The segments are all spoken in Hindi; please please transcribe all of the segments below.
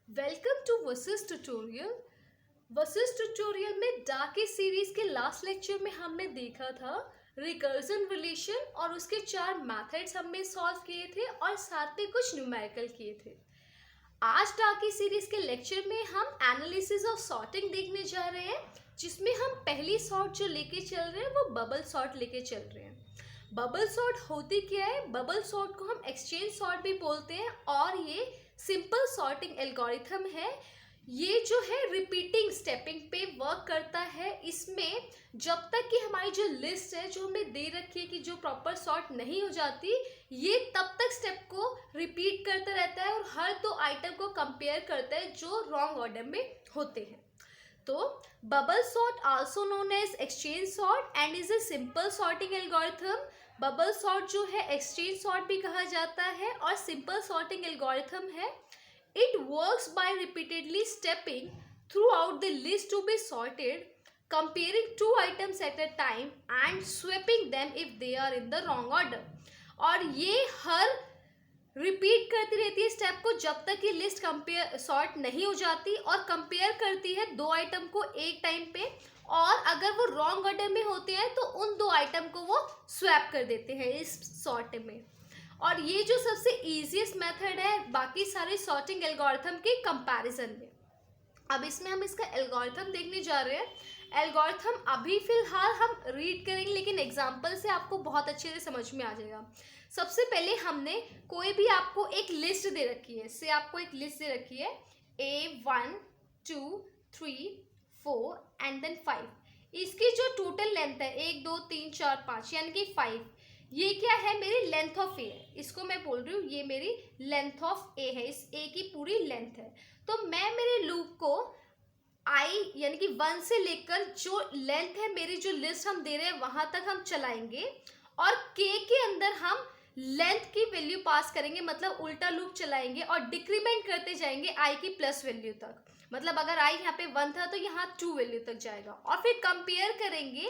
Welcome to versus tutorial. Versus tutorial में डार्की सीरीज के लास्ट लेक्चर में हमने देखा था रिकर्जन रिलेशन और उसके 4 मेथड्स हमने सॉल्व किए थे और साथ में कुछ न्यूमेरिकल किए थे। आज डार्की सीरीज के लेक्चर में हम एनालिसिस ऑफ सॉर्टिंग देखने जा रहे हैं, जिसमें हम पहली सॉर्ट जो लेके चल रहे हैं वो बबल सॉर्ट लेके चल रहे हैं। बबल सॉर्ट होती क्या है? बबल सॉर्ट को हम एक्सचेंज सॉर्ट भी बोलते हैं और ये सिंपल सॉर्टिंग एल्गोरिथम है। ये जो है रिपीटिंग स्टेपिंग पे वर्क करता है। इसमें जब तक कि हमारी जो लिस्ट है जो हमने दे रखी है कि जो प्रॉपर सॉर्ट नहीं हो जाती, ये तब तक स्टेप को रिपीट करता रहता है और हर 2 आइटम को कंपेयर करता है जो रॉन्ग ऑर्डर में होते हैं। तो bubble sort also known as exchange sort and is a simple sorting algorithm. Bubble sort जो है एक्सचेंज सॉर्ट भी कहा जाता है और सिंपल सॉर्टिंग एल्गोरिथम है। It works by repeatedly stepping throughout the list to be sorted, comparing 2 items at a time and swapping them if they are in the wrong order। और ये हर रिपीट करती रहती है स्टेप को जब तक कि लिस्ट कंपेयर सॉर्ट नहीं हो जाती और कंपेयर करती है 2 आइटम को एक टाइम पे, और अगर वो रॉन्ग ऑर्डर में होते हैं तो उन 2 आइटम को वो स्वैप कर देते हैं इस सॉर्ट में। और ये जो सबसे इजीएस्ट मेथड है बाकी सारे सॉर्टिंग एल्गोरिथम के कंपैरिजन में। अब इसमें हम इसका एल्गोरिथम देखने जा रहे हैं। एल्गोरिथम अभी फिलहाल हम रीड करेंगे, लेकिन एग्जांपल से आपको बहुत अच्छे से समझ में आ जाएगा। सबसे पहले हमने कोई भी आपको एक लिस्ट दे रखी है, से आपको एक लिस्ट दे रखी है A1 2 3 4 एंड देन 5। इसकी जो टोटल लेंथ है 1 2 3 4 5 यानी कि 5, ये क्या है? मेरी लेंथ ऑफ ए है। इसको मैं बोल रही हूँ ये मेरी लेंथ ऑफ ए है, इस ए की पूरी लेंथ है। तो मैं मेरे लूप को आई यानी कि 1 से लेकर जो लेंथ है मेरी जो लिस्ट हम दे रहे हैं वहां तक हम चलाएंगे और के अंदर हम लेंथ की वैल्यू पास करेंगे, मतलब उल्टा लूप चलाएंगे और डिक्रीमेंट करते जाएंगे आई की प्लस वैल्यू तक। मतलब अगर आई यहाँ पे 1 था तो यहाँ 2 वैल्यू तक जाएगा और फिर कंपेयर करेंगे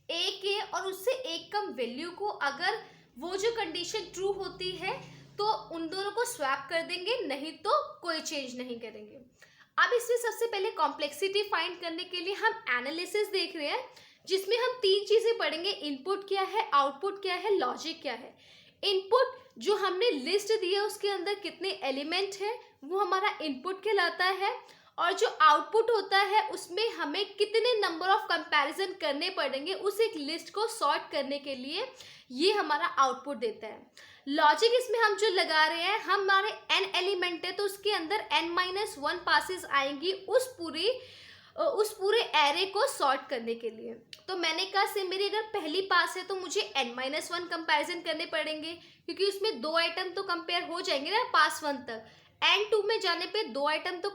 ए के और उससे एक कम वैल्यू को। अगर वो जो कंडीशन ट्रू होती है तो उन दोनों को स्वैप कर देंगे, नहीं तो कोई चेंज नहीं करेंगे। अब इसमें सबसे पहले कॉम्प्लेक्सिटी फाइंड करने के लिए हम एनालिसिस देख रहे हैं, जिसमें हम 3 चीजें पढ़ेंगे। इनपुट क्या है, आउटपुट क्या है, लॉजिक क्या है। इनपुट जो हमने लिस्ट दी है उसके अंदर कितने एलिमेंट है वो हमारा इनपुट कहलाता है, और जो आउटपुट होता है उसमें हमें कितने नंबर ऑफ कंपैरिजन करने पड़ेंगे उस एक लिस्ट को सॉर्ट करने के लिए, ये हमारा आउटपुट देता है। लॉजिक इसमें हम जो लगा रहे हैं, हमारे n एलिमेंट है तो उसके अंदर n-1 पासेस आएंगी उस पूरे एरे को सॉर्ट करने के लिए। तो मैंने कहा से मेरी अगर पहली पास है तो मुझे n-1 कंपैरिजन करने पड़ेंगे, क्योंकि उसमें 2 आइटम तो कंपेयर हो जाएंगे ना पास 1 तक। n2 में जाने पे 2 आइटम तो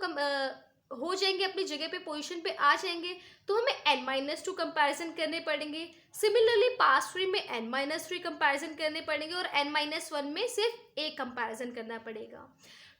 हो जाएंगे, अपनी जगह पे पोजीशन पे आ जाएंगे, तो हमें n-2 कंपैरिजन करने पड़ेंगे। सिमिलरली पास 3 में n-3 कंपैरिजन करने पड़ेंगे और n-1 में सिर्फ एक कंपैरिजन करना पड़ेगा।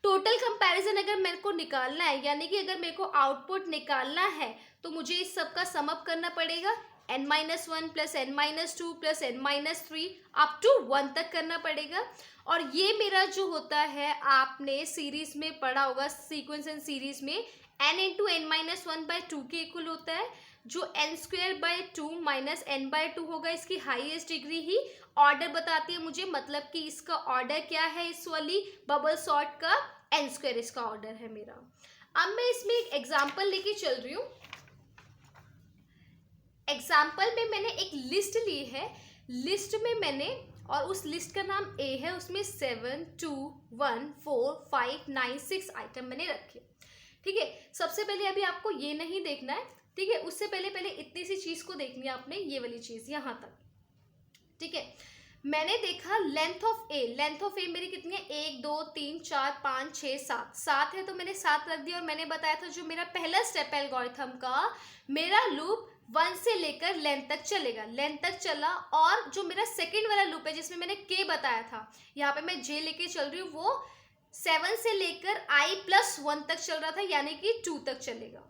टोटल कंपैरिजन अगर मेरे को निकालना है, यानी कि अगर मेरे को आउटपुट निकालना है, तो मुझे इस सब का सम अप करना पड़ेगा। n-1 plus n-2 plus n-3 up to 1 तक करना पड़ेगा। और ये मेरा जो होता है, आपने सीरीज में पढ़ा होगा सीक्वेंस एंड सीरीज में, n इंटू n-1/2 के इक्वल होता है, जो n² 2 माइनस n/2 होगा। इसकी हाईएस्ट डिग्री ही ऑर्डर बताती है मुझे, मतलब कि इसका ऑर्डर क्या है, इस वाली बबल सॉर्ट का n² इसका ऑर्डर है मेरा। अब मैं इसमें एक एग्जाम्पल लेके चल रही हूँ। एग्जाम्पल में मैंने एक लिस्ट ली है, लिस्ट में मैंने, और उस लिस्ट का नाम A है, उसमें 7 2 1 4 5 9 6 आइटम मैंने रखे। ठीक है, सबसे पहले अभी आपको ये नहीं देखना है, ठीक है, उससे पहले इतनी सी चीज को देखनी है आपने, ये वाली चीज यहाँ तक। ठीक है, मैंने देखा लेंथ ऑफ ए मेरी कितनी है, 1 2 3 4 5 6 7 है, तो मैंने 7 रख दिया। और मैंने बताया था जो मेरा पहला स्टेप है एल्गोरिथम का, मेरा लूप 1 से लेकर लेंथ तक चलेगा, लेंथ तक चला। और जो मेरा सेकंड वाला लूप है जिसमें मैंने के बताया था, यहाँ पे मैं जे लेके चल रही हूँ, वो 7 से लेकर i+1 तक चल रहा था, यानी कि 2 तक चलेगा।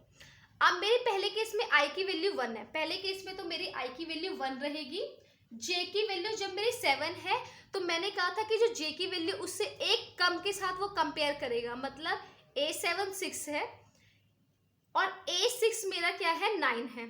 अब मेरे पहले केस में i की वैल्यू 1 है, पहले केस में तो मेरी i की वैल्यू 1 रहेगी। j की वैल्यू जब मेरी 7 है तो मैंने कहा था कि जो j की वैल्यू उससे एक कम के साथ वो कंपेयर करेगा, मतलब A7 6 है और A6 मेरा क्या है 9 है।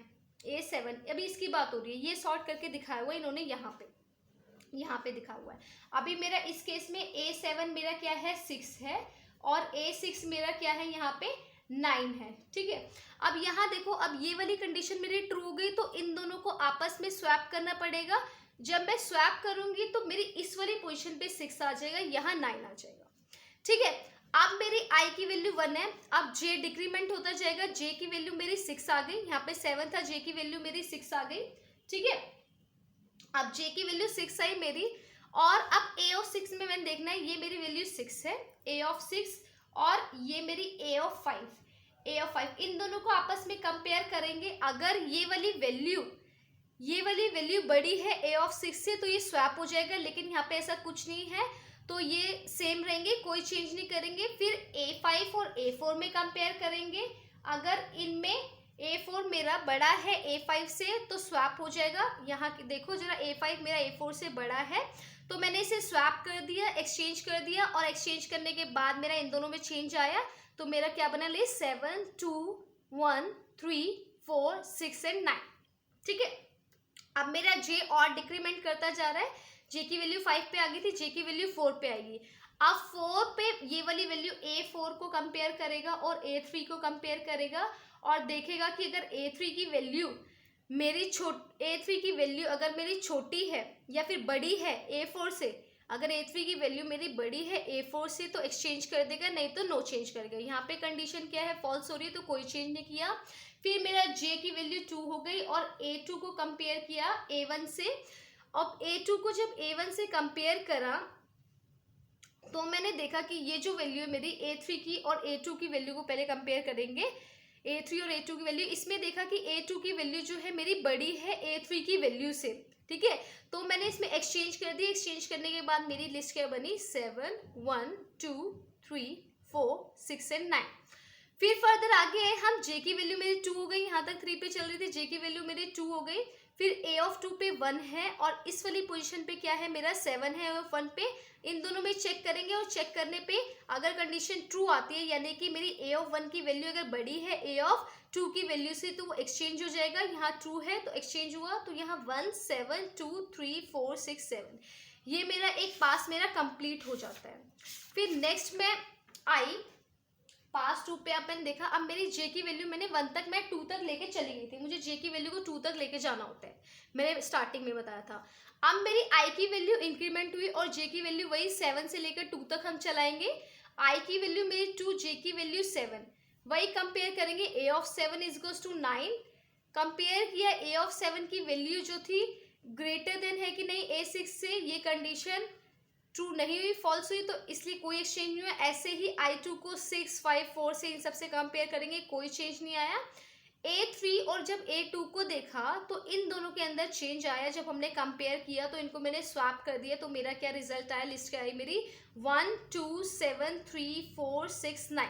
A7 अभी इसकी बात हो रही है, ये सॉर्ट करके दिखाया हुआ है इन्होंने यहाँ पे दिखा हुआ है। अभी मेरा इस केस में A7 मेरा क्या है 6 है और A6 मेरा क्या है यहाँ पे 9 है। ठीक है, अब यहाँ देखो, अब ये वाली कंडीशन मेरी ट्रू हो गई तो इन दोनों को आपस में स्वैप करना पड़ेगा। जब मैं स्वैप करूंगी तो मेरी इस वाली पोजीशन पे 6 आ जाएगा, यहाँ 9 आ जाएगा। ठीक है, अब मेरी i की वैल्यू 1 है, अब j डिक्रीमेंट होता जाएगा, j की वैल्यू मेरी 6 आ गई, यहाँ पे 7 था, j की वैल्यू मेरी 6 आ गई। ठीक है, अब j की वैल्यू 6 आई मेरी, और अब a ऑफ 6 में मैंने देखना है, ये मेरी वैल्यू 6 है, a ऑफ 6 और ये मेरी a ऑफ 5, इन दोनों को आपस में कंपेयर करेंगे। अगर ये वाली वैल्यू बड़ी है a ऑफ 6 से तो ये स्वैप हो जाएगा, लेकिन यहाँ पे ऐसा कुछ नहीं है तो ये सेम रहेंगे, कोई चेंज नहीं करेंगे। फिर A5 और A4 में कंपेयर करेंगे, अगर इनमें A4 मेरा बड़ा है A5 से तो स्वैप हो जाएगा। यहाँ देखो जरा, A5 मेरा A4 से बड़ा है तो मैंने इसे स्वैप कर दिया, एक्सचेंज कर दिया, और एक्सचेंज करने के बाद मेरा इन दोनों में चेंज आया तो मेरा क्या बना लिस्ट 7 2 1 3 4 6 एंड 9। ठीक है, अब मेरा J और डिक्रीमेंट करता जा रहा है, J की वैल्यू 5 पे आ गई थी, J की वैल्यू 4 पे आएगी। अब 4 पे ये वाली वैल्यू A4 को कंपेयर करेगा और A3 को कंपेयर करेगा और देखेगा कि अगर A3 की वैल्यू अगर मेरी छोटी है या फिर बड़ी है A4 से, अगर A3 की वैल्यू मेरी बड़ी है A4 से तो एक्सचेंज कर देगा, नहीं तो नो चेंज करेगा। यहाँ पे कंडीशन क्या है, फॉल्स हो रही है तो कोई चेंज नहीं किया। फिर मेरा J की वैल्यू 2 हो गई और A2 को कंपेयर किया A1 से। अब A2 को जब A1 से कंपेयर करा तो मैंने देखा कि ये जो वैल्यू है मेरी A3 की और A2 की वैल्यू को पहले कंपेयर करेंगे, A3 और A2 की वैल्यू। इसमें देखा कि A2 की वैल्यू जो है मेरी बड़ी है A3 की वैल्यू से। ठीक है, तो मैंने इसमें एक्सचेंज कर दी, एक्सचेंज करने के बाद मेरी लिस्ट क्या बनी, 7 1 2 3 4 6 एंड 9। फिर फर्दर आगे आए हम, J की वैल्यू मेरी 2 हो गई, यहाँ तक 3 पे चल रही थी, J की वैल्यू मेरी 2 हो गई। फिर A ऑफ 2 पे 1 है और इस वाली पोजीशन पे क्या है मेरा 7 है और 1 पे, इन दोनों में चेक करेंगे और चेक करने पे अगर कंडीशन ट्रू आती है, यानी कि मेरी A ऑफ 1 की वैल्यू अगर बड़ी है A ऑफ 2 की वैल्यू से, तो वो एक्सचेंज हो जाएगा। यहाँ ट्रू है तो एक्सचेंज हुआ, तो यहाँ 1 7 2 3 4 6 7, ये मेरा एक पास मेरा कंप्लीट हो जाता है। फिर नेक्स्ट में आई पास 2 पे अपन देखा, अब मेरी J की वैल्यू मैंने 1 तक, मैं 2 तक लेके चली गई थी, मुझे J की वैल्यू को 2 तक लेके जाना होता है, मैंने स्टार्टिंग में बताया था। अब मेरी I की वैल्यू इंक्रीमेंट हुई और J की वैल्यू वही 7 से लेकर 2 तक हम चलाएंगे। I की वैल्यू मेरी 2, J की वैल्यू 7, वही कंपेयर करेंगे। A of 7 is equals to 9, compare किया, A ऑफ 7 की वैल्यू जो थी ग्रेटर देन है कि नहीं A6 से, ये कंडीशन ट्रू नहीं हुई, फॉल्स हुई, तो इसलिए कोई एक्सचेंज नहीं हुआ। ऐसे ही I2 को 6 5 4 से इन सबसे कंपेयर करेंगे, कोई चेंज नहीं आया। A3 और जब A2 को देखा तो इन दोनों के अंदर चेंज आया, जब हमने कंपेयर किया तो इनको मैंने स्वैप कर दिया, तो मेरा क्या रिजल्ट आया, लिस्ट क्या आई मेरी 1 2 7 3 4 6 9।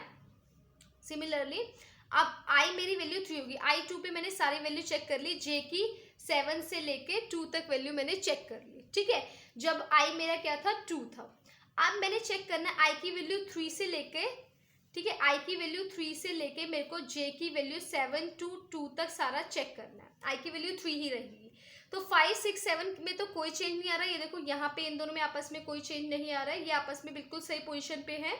सिमिलरली अब I मेरी वैल्यू 3 होगी, I2 पे मैंने सारी वैल्यू चेक कर ली, J की 7 से लेके 2 तक वैल्यू मैंने चेक कर ली। ठीक है, जब I मेरा क्या था 2 था। अब मैंने चेक करना है I की वैल्यू 3 से लेके, ठीक है, I की वैल्यू 3 से लेके मेरे को J की वैल्यू 7 to 2 तक सारा चेक करना है। I की वैल्यू 3 ही रहेगी, तो 5 6 7 में तो कोई चेंज नहीं आ रहा है। ये देखो यहाँ पे इन दोनों में आपस में कोई चेंज नहीं आ रहा है, ये आपस में बिल्कुल सही पोजीशन पे है।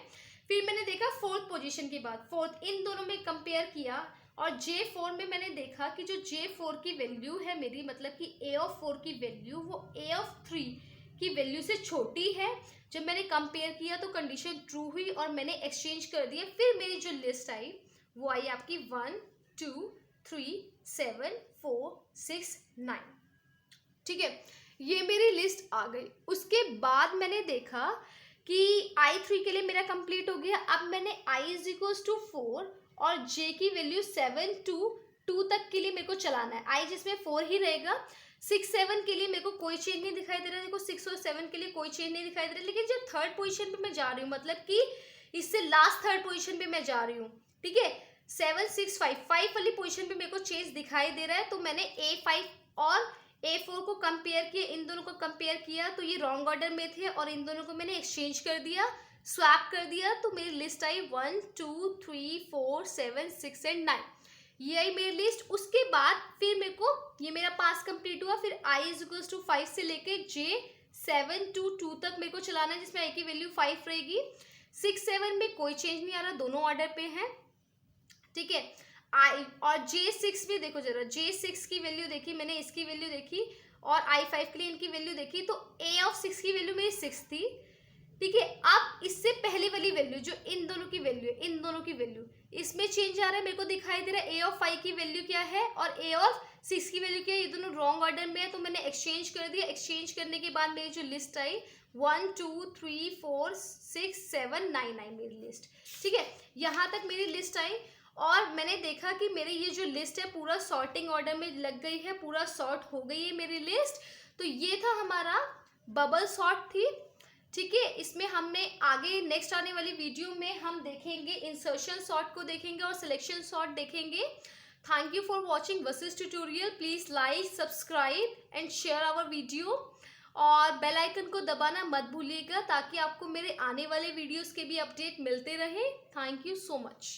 फिर मैंने देखा फोर्थ पोजीशन की बात, फोर्थ इन दोनों में कंपेयर किया और J4 में मैंने देखा कि जो J4 की वैल्यू है मेरी, मतलब कि A ऑफ 4 की वैल्यू वो A ऑफ 3 की वैल्यू से छोटी है। जब मैंने कंपेयर किया तो कंडीशन ट्रू हुई और मैंने एक्सचेंज कर दिया। फिर मेरी जो लिस्ट आई वो आई आपकी 1 2 3 7 4 6 9। ठीक है, ये मेरी लिस्ट आ गई। उसके बाद मैंने देखा कि I3 के लिए मेरा कंप्लीट हो गया। अब मैंने I इज इक्वल्स टू 4 और J की वैल्यू 7 to 2 तक के लिए मेरे को चलाना है। I जिसमें 4 ही रहेगा। 6 7 के लिए मेरे को कोई चेंज नहीं दिखाई दे रहा है, देखो 6 और 7 के लिए कोई चेंज नहीं दिखाई दे रहा है। लेकिन जब थर्ड पोजीशन पे मैं जा रही हूँ, मतलब कि इससे लास्ट थर्ड पोजीशन पे मैं जा रही हूँ, ठीक है, 7 6 5 5 वाली पोजीशन पे मेरे को चेंज दिखाई दे रहा है। तो मैंने A5 और A4 को कंपेयर किया, इन दोनों को कंपेयर किया तो ये रॉन्ग ऑर्डर में थे और इन दोनों को मैंने एक्सचेंज कर दिया। स्वैप कर दिया तो मेरी लिस्ट आई 1 2 3 4 7 6 एंड 9, ये आई मेरी लिस्ट। उसके बाद फिर मेरे को ये मेरा पास कंप्लीट हुआ, फिर i इज इक्वल्स टू 5 से लेके j 7 to 2 तक मेरे को चलाना है, जिसमें i की वैल्यू 5 रहेगी। 6 7 में कोई चेंज नहीं आ रहा, दोनों ऑर्डर पे हैं, ठीक है। i और j6 भी देखो जरा, j6 की वैल्यू देखी मैंने, इसकी वैल्यू देखी और i5 के लिए इनकी वैल्यू देखी, तो a ऑफ 6 की वैल्यू मेरी 6 थी, ठीक है। अब इससे पहले वाली वैल्यू जो इन दोनों की वैल्यू है, इन दोनों की वैल्यू इसमें चेंज आ रहा है, मेरे को दिखाई दे रहा है a ऑफ 5 की वैल्यू क्या है और a ऑफ 6 की वैल्यू क्या है, ये दोनों रॉन्ग ऑर्डर में है, तो मैंने एक्सचेंज कर दिया। एक्सचेंज करने के बाद मेरी जो लिस्ट आई 1 2 3 4 6 7 9 9 मेरी लिस्ट, ठीक है। यहाँ तक मेरी लिस्ट आई और मैंने देखा कि मेरी ये जो लिस्ट है पूरा सॉर्टिंग ऑर्डर में लग गई है, पूरा सॉर्ट हो गई है मेरी लिस्ट। तो ये था हमारा बबल सॉर्ट थी, ठीक है। इसमें हमने आगे नेक्स्ट आने वाली वीडियो में हम देखेंगे इंसर्शन सॉर्ट को देखेंगे और सिलेक्शन सॉर्ट देखेंगे। थैंक यू फॉर वॉचिंग वसिस tutorial. Please like subscribe and share our video और बेल आइकन को दबाना मत भूलिएगा ताकि आपको मेरे आने वाले वीडियोस के भी अपडेट मिलते रहे। Thank you so much.